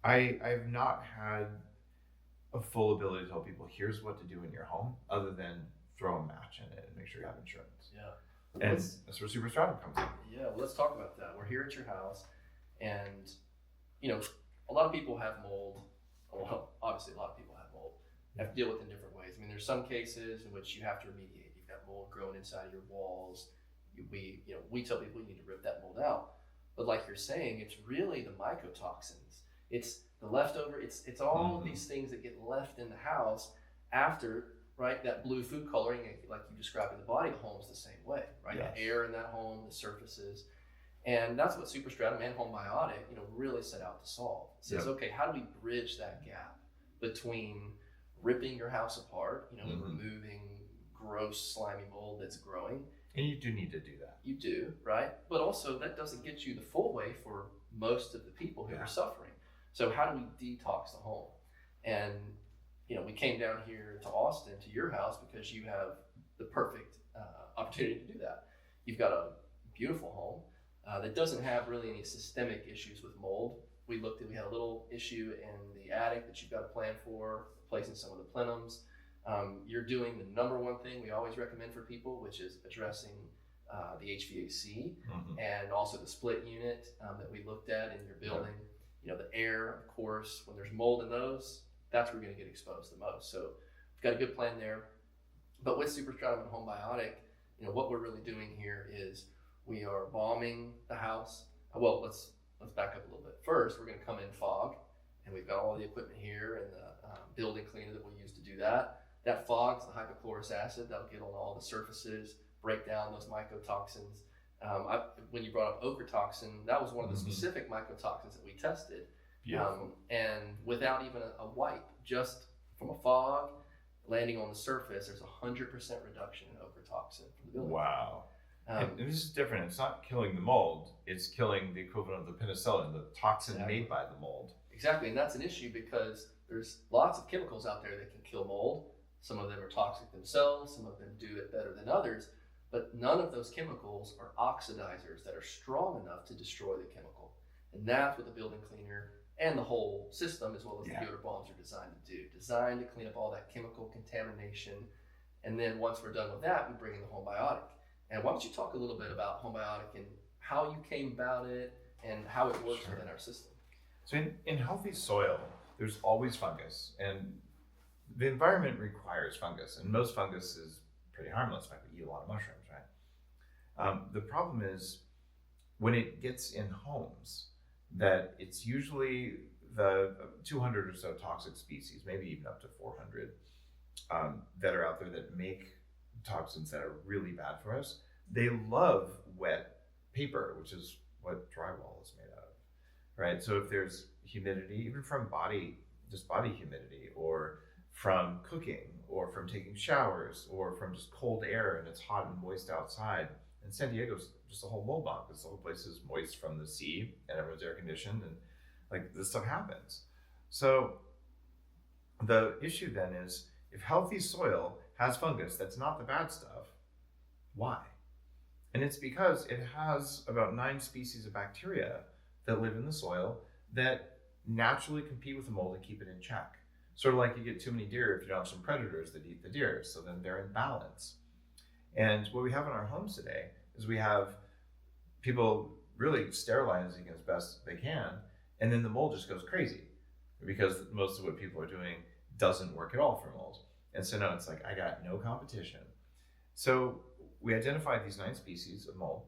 I've not had a full ability to tell people here's what to do in your home, other than throw a match in it and make sure you have insurance. Yeah. And that's where Superstratum comes in. Yeah, well, let's talk about that. We're here at your house, and you know, a lot of people have mold. Well, obviously, a lot of people have mold. Have to deal with it in different ways. I mean, there's some cases in which you have to remediate. You've got mold growing inside of your walls. We tell people you need to rip that mold out. But like you're saying, it's really the mycotoxins. It's the leftover. It's all these things that get left in the house after, right? That blue food coloring, like you described in the body, the home's the same way, right? Yes. The air in that home, the surfaces. And that's what Superstratum and Homebiotic, really set out to solve. It says, okay, how do we bridge that gap between ripping your house apart, and removing gross, slimy mold that's growing? And you do need to do that. You do, right? But also that doesn't get you the full way for most of the people who are suffering. So how do we detox the home? And, we came down here to Austin, to your house, because you have the perfect opportunity to do that. You've got a beautiful home that doesn't have really any systemic issues with mold. We had a little issue in the attic that you've got a plan for, replacing some of the plenums. You're doing the number one thing we always recommend for people, which is addressing the HVAC and also the split unit that we looked at in your building. The air, of course, when there's mold in those, that's where you're going to get exposed the most. So we've got a good plan there. But with Superstratum and Homebiotic, what we're really doing here is we are bombing the house. Well, let's back up a little bit. First, we're going to come in fog, and we've got all the equipment here and the building cleaner that we'll use to do that. That fog's the hypochlorous acid that'll get on all the surfaces, break down those mycotoxins. When you brought up ochre toxin, that was one of the specific mycotoxins that we tested. And without even a wipe, just from a fog landing on the surface, there's 100% reduction in ochre toxin from the building. Wow. And this is different. It's not killing the mold. It's killing the equivalent of the penicillin, the toxin made by the mold. Exactly. And that's an issue because there's lots of chemicals out there that can kill mold. Some of them are toxic themselves. Some of them do it better than others. But none of those chemicals are oxidizers that are strong enough to destroy the chemical. And that's what the building cleaner and the whole system, as well as the deodorant bombs, are designed to do. Designed to clean up all that chemical contamination. And then once we're done with that, we bring in the Homebiotic. And why don't you talk a little bit about Homebiotic and how you came about it and how it works within our system? So in healthy soil, there's always fungus, and the environment requires fungus, and most fungus is pretty harmless. In fact, we eat a lot of mushrooms, right? The problem is when it gets in homes, that it's usually the 200 or so toxic species, maybe even up to 400, that are out there that make toxins that are really bad for us. They love wet paper, which is what drywall is made out of, right? So if there's humidity, even from body humidity, or from cooking, or from taking showers, or from just cold air and it's hot and moist outside. And San Diego's just a whole mold bomb because the whole place is moist from the sea and everyone's air conditioned, and like this stuff happens. So the issue then is, if healthy soil has fungus that's not the bad stuff, why? And it's because it has about 9 species of bacteria that live in the soil that naturally compete with the mold and keep it in check. Sort of like you get too many deer if you don't have some predators that eat the deer, so then they're in balance. And what we have in our homes today is we have people really sterilizing as best they can, and then the mold just goes crazy because most of what people are doing doesn't work at all for mold. And so now it's like, I got no competition. So we identified these 9 species of mold,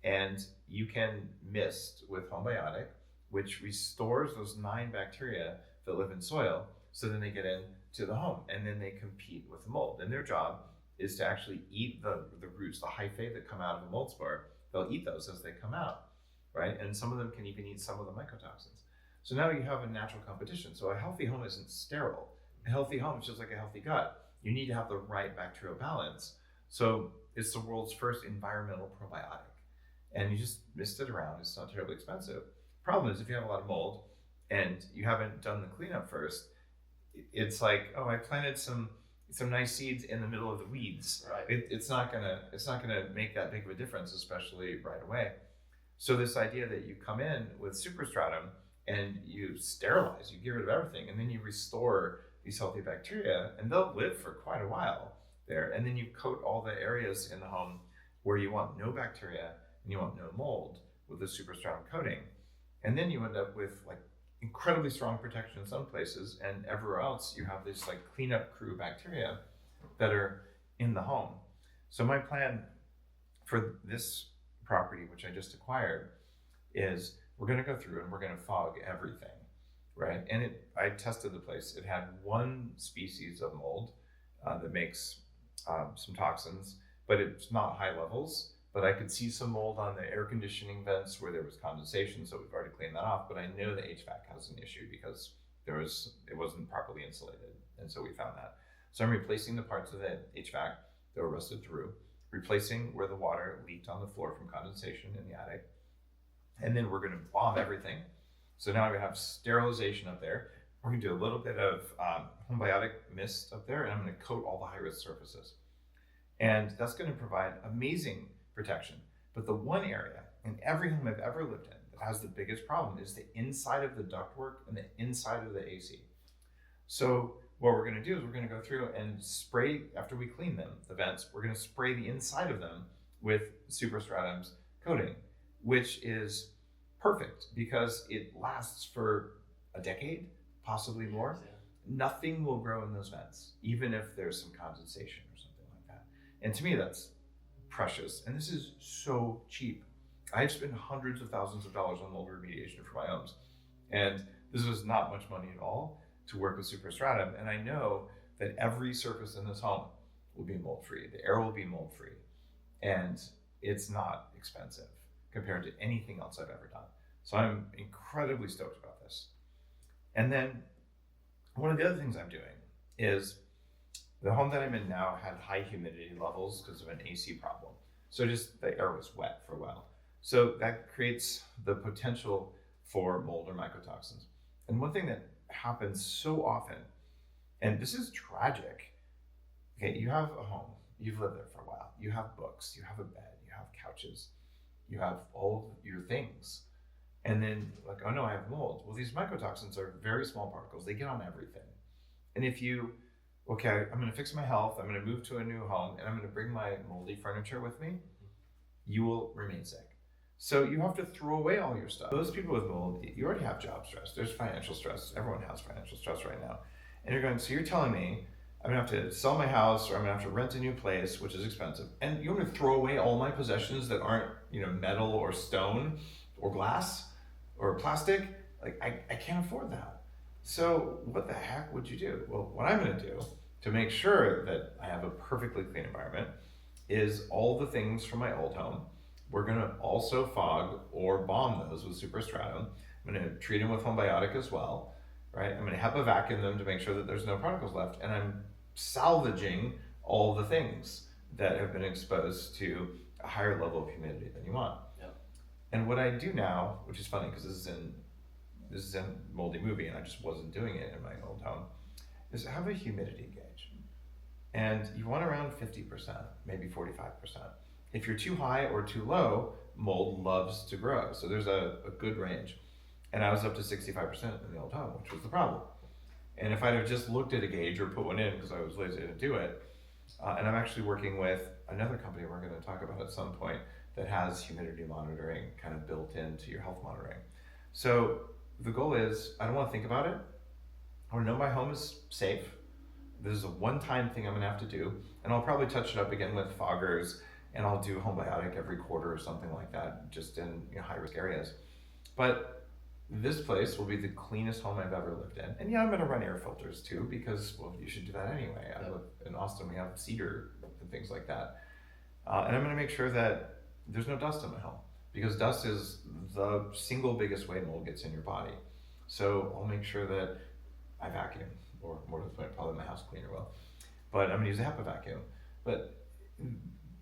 and you can mist with Homebiotic, which restores those 9 bacteria that live in soil, so then they get into the home, and then they compete with the mold. And their job is to actually eat the roots, the hyphae that come out of a mold spore. They'll eat those as they come out, right? And some of them can even eat some of the mycotoxins. So now you have a natural competition. So a healthy home isn't sterile. A healthy home is just like a healthy gut. You need to have the right bacterial balance. So it's the world's first environmental probiotic. And you just mist it around. It's not terribly expensive. Problem is, if you have a lot of mold and you haven't done the cleanup first, it's like, oh, I planted some nice seeds in the middle of the weeds. Right. It's not gonna make that big of a difference, especially right away. So this idea that you come in with Superstratum and you sterilize, you get rid of everything, and then you restore these healthy bacteria, and they'll live for quite a while there. And then you coat all the areas in the home where you want no bacteria and you want no mold with the superstratum coating. And then you end up with like incredibly strong protection in some places, and everywhere else you have this like cleanup crew bacteria that are in the home. So my plan for this property, which I just acquired, is we're going to go through and we're going to fog everything, right? And I tested the place. It had one species of mold that makes some toxins, but it's not high levels. But I could see some mold on the air conditioning vents where there was condensation, so we've already cleaned that off. But I know the HVAC has an issue because it wasn't properly insulated, and so we found that. So I'm replacing the parts of the HVAC that were rusted through, replacing where the water leaked on the floor from condensation in the attic, and then we're going to bomb everything. So now we have sterilization up there. We're going to do a little bit of Homebiotic mist up there, and I'm going to coat all the high-risk surfaces. And that's going to provide amazing protection. But the one area in every home I've ever lived in that has the biggest problem is the inside of the ductwork and the inside of the AC. So what we're going to do is we're going to go through and spray, after we clean them, the vents, we're going to spray the inside of them with Superstratum's coating, which is perfect because it lasts for a decade, possibly more. Nothing will grow in those vents, even if there's some condensation or something like that. And to me, that's precious. And this is so cheap. I've spent hundreds of thousands of dollars on mold remediation for my homes. And this was not much money at all to work with Superstratum. And I know that every surface in this home will be mold free. The air will be mold free. And it's not expensive compared to anything else I've ever done. So I'm incredibly stoked about this. And then one of the other things I'm doing is the home that I'm in now had high humidity levels because of an AC problem. So just the air was wet for a while. So that creates the potential for mold or mycotoxins. And one thing that happens so often, and this is tragic, okay, you have a home, you've lived there for a while, you have books, you have a bed, you have couches, you have all your things. And then like, oh no, I have mold. Well, these mycotoxins are very small particles. They get on everything. And if you, okay, I'm gonna fix my health, I'm gonna move to a new home, and I'm gonna bring my moldy furniture with me, you will remain sick. So you have to throw away all your stuff. Those people with mold, you already have job stress. There's financial stress. Everyone has financial stress right now. And you're going, so you're telling me I'm gonna have to sell my house or I'm gonna have to rent a new place, which is expensive. And you want me to throw away all my possessions that aren't, metal or stone or glass or plastic? Like, I can't afford that. So what the heck would you do? Well, what I'm gonna do to make sure that I have a perfectly clean environment is all the things from my old home. We're gonna also fog or bomb those with Superstratum. I'm gonna treat them with Homebiotic as well, right? I'm gonna HEPA vacuum them to make sure that there's no particles left, and I'm salvaging all the things that have been exposed to a higher level of humidity than you want. Yep. And what I do now, which is funny because this is in Moldy Movie and I just wasn't doing it in my old home, is have a humidity gauge. And you want around 50%, maybe 45%. If you're too high or too low, mold loves to grow. So there's a good range. And I was up to 65% in the old home, which was the problem. And if I'd have just looked at a gauge or put one in because I was lazy to do it, and I'm actually working with another company we're going to talk about at some point that has humidity monitoring kind of built into your health monitoring. So the goal is, I don't want to think about it. I want to know my home is safe. This is a one-time thing I'm going to have to do. And I'll probably touch it up again with foggers, and I'll do Homebiotic every quarter or something like that, just in high-risk areas. But this place will be the cleanest home I've ever lived in. And yeah, I'm going to run air filters too, because, well, you should do that anyway. I live in Austin, we have cedar and things like that. And I'm going to make sure that there's no dust in my home, because dust is the single biggest way mold gets in your body. So I'll make sure that I vacuum, or more to the point, probably my house cleaner will. But I'm going to use a HEPA vacuum. But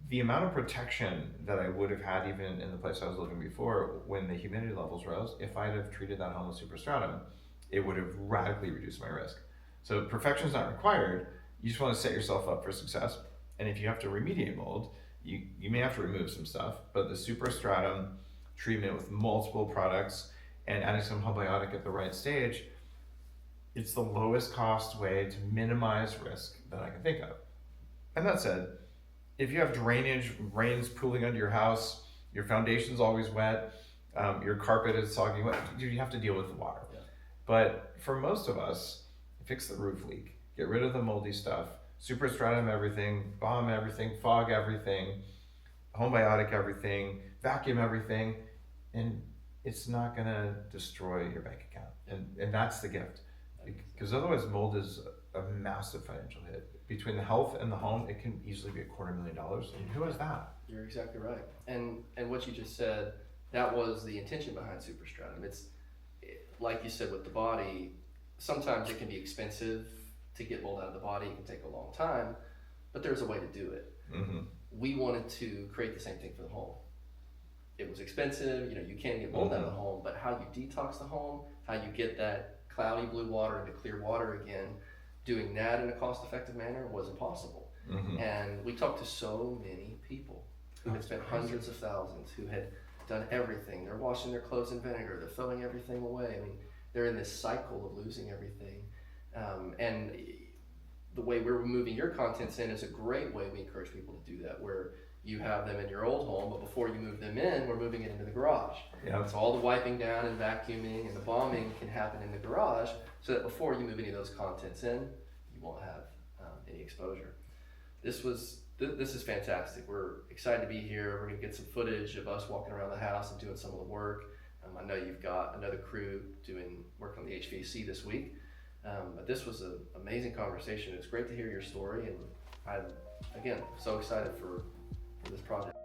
the amount of protection that I would have had even in the place I was living before when the humidity levels rose, if I'd have treated that home with Superstratum, it would have radically reduced my risk. So perfection is not required. You just want to set yourself up for success. And if you have to remediate mold, you may have to remove some stuff, but the Superstratum treatment with multiple products and adding some Homebiotic at the right stage, it's the lowest cost way to minimize risk that I can think of. And that said, if you have drainage, rain's pooling under your house, your foundation's always wet, your carpet is soggy wet, you have to deal with the water. Yeah. But for most of us, fix the roof leak, get rid of the moldy stuff, superstratum everything, bomb everything, fog everything, Homebiotic everything, vacuum everything, and it's not gonna destroy your bank account. And that's the gift. Because otherwise mold is a massive financial hit. Between the health and the home, it can easily be $250,000. And who has that? You're exactly right. And what you just said, that was the intention behind Superstratum. Like you said with the body, sometimes it can be expensive to get mold out of the body. It can take a long time, but there's a way to do it. Mm-hmm. We wanted to create the same thing for the home. It was expensive, you can get mold out of the home, but how you detox the home, how you get that cloudy blue water into clear water again, doing that in a cost-effective manner was impossible. Mm-hmm. And we talked to so many people who had spent hundreds of thousands, who had done everything. They're washing their clothes in vinegar, they're throwing everything away. I mean, they're in this cycle of losing everything. And the way we're moving your contents in is a great way we encourage people to do that, where you have them in your old home, but before you move them in, we're moving it into the garage. Yeah. So all the wiping down and vacuuming and the bombing can happen in the garage, so that before you move any of those contents in, you won't have any exposure. This is fantastic. We're excited to be here. We're gonna get some footage of us walking around the house and doing some of the work. I know you've got another crew doing work on the HVAC this week, but this was an amazing conversation. It's great to hear your story, and I'm, again, so excited for this project.